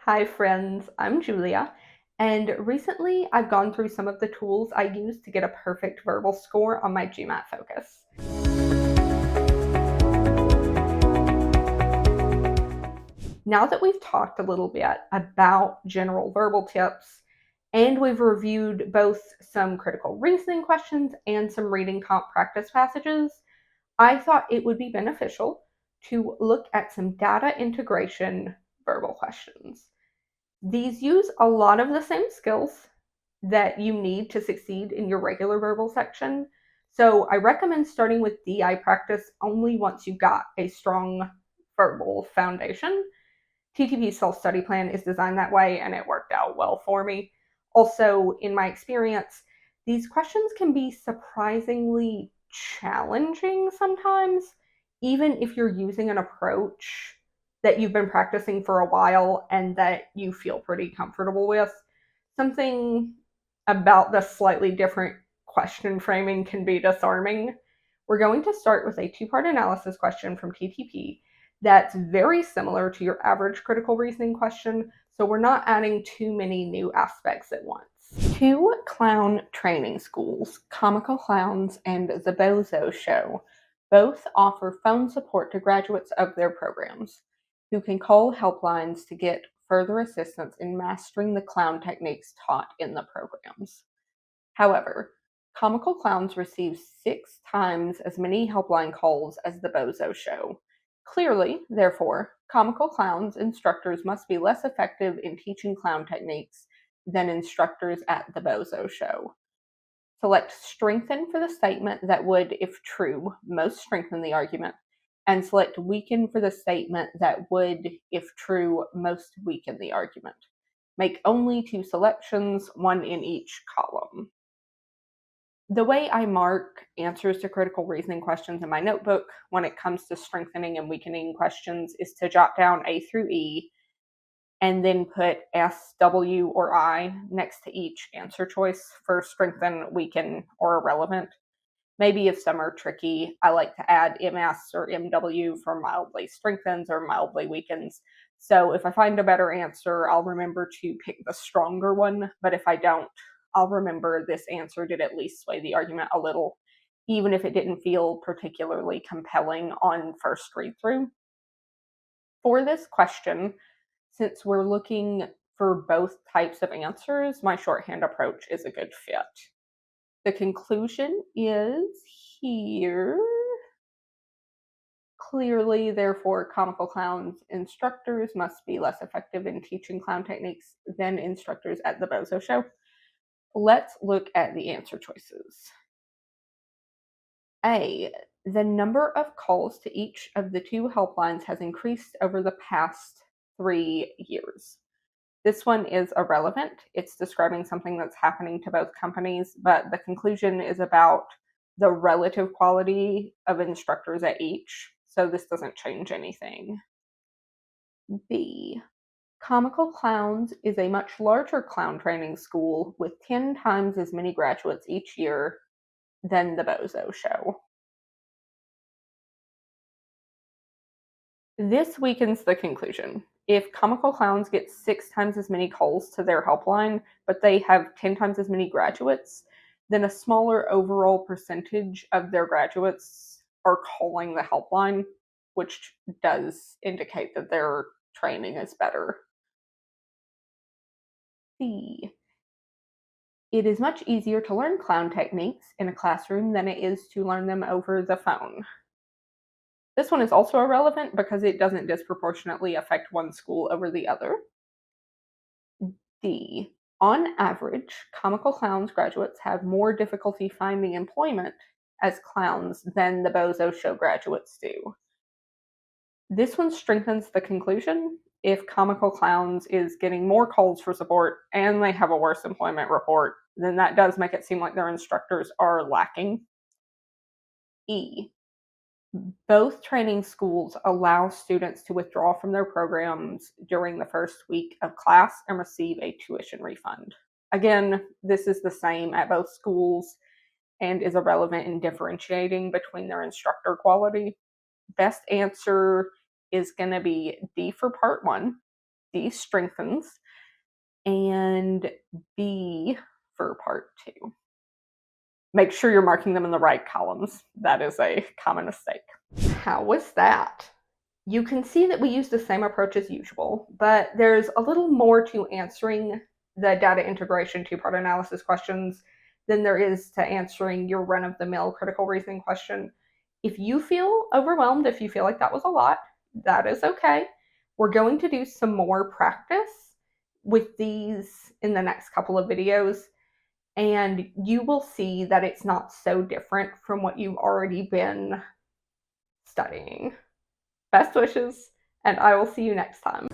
Hi, friends. I'm Julia, and recently I've gone through some of the tools I use to get a perfect verbal score on my GMAT focus. Now that we've talked a little bit about general verbal tips, and we've reviewed both some critical reasoning questions and some reading comp practice passages, I thought it would be beneficial to look at some data integration verbal questions. These use a lot of the same skills that you need to succeed in your regular verbal section. So I recommend starting with DI practice only once you've got a strong verbal foundation. TTP's self-study plan is designed that way and it worked out well for me. Also, in my experience, these questions can be surprisingly challenging sometimes, even if you're using an approach that you've been practicing for a while and that you feel pretty comfortable with. Something about the slightly different question framing can be disarming. We're going to start with a two-part analysis question from TTP that's very similar to your average critical reasoning question, so we're not adding too many new aspects at once. Two clown training schools, Comical Clowns and The Bozo Show, both offer phone support to graduates of their programs, who can call helplines to get further assistance in mastering the clown techniques taught in the programs. However, Comical Clowns receives 6 times as many helpline calls as The Bozo Show. Clearly, therefore, Comical Clowns instructors must be less effective in teaching clown techniques than instructors at The Bozo Show. Select strengthen for the statement that would, if true, most strengthen the argument, and select weaken for the statement that would, if true, most weaken the argument. Make only 2 selections, 1 in each column. The way I mark answers to critical reasoning questions in my notebook when it comes to strengthening and weakening questions is to jot down A through E and then put S, W, or I next to each answer choice for strengthen, weaken, or irrelevant. Maybe if some are tricky, I like to add MS or MW for mildly strengthens or mildly weakens. So if I find a better answer, I'll remember to pick the stronger one, but if I don't, I'll remember this answer did at least sway the argument a little, even if it didn't feel particularly compelling on first read through. For this question, since we're looking for both types of answers, my shorthand approach is a good fit. The conclusion is here. Clearly, therefore, Comical Clowns instructors must be less effective in teaching clown techniques than instructors at the Bozo Show. Let's look at the answer choices. A, the number of calls to each of the 2 helplines has increased over the past 3 years. This one is irrelevant. It's describing something that's happening to both companies, but the conclusion is about the relative quality of instructors at each, so this doesn't change anything. B, Comical Clowns is a much larger clown training school with 10 times as many graduates each year than the Bozo Show. This weakens the conclusion. If Comical Clowns get 6 times as many calls to their helpline, but they have 10 times as many graduates, then a smaller overall percentage of their graduates are calling the helpline, which does indicate that their training is better. C, it is much easier to learn clown techniques in a classroom than it is to learn them over the phone. This one is also irrelevant because it doesn't disproportionately affect one school over the other. D, on average, Comical Clowns graduates have more difficulty finding employment as clowns than the Bozo Show graduates do. This one strengthens the conclusion. If Comical Clowns is getting more calls for support and they have a worse employment report, then that does make it seem like their instructors are lacking. E, both training schools allow students to withdraw from their programs during the first week of class and receive a tuition refund. Again, this is the same at both schools and is irrelevant in differentiating between their instructor quality. Best answer is going to be D for part 1. D, strengthens, and B for part 2. Make sure you're marking them in the right columns. That is a common mistake. How was that? You can see that we use the same approach as usual, but there's a little more to answering the data integration two-part analysis questions than there is to answering your run-of-the-mill critical reasoning question. If you feel overwhelmed, if you feel like that was a lot, that is okay. We're going to do some more practice with these in the next couple of videos, and you will see that it's not so different from what you've already been studying. Best wishes, and I will see you next time.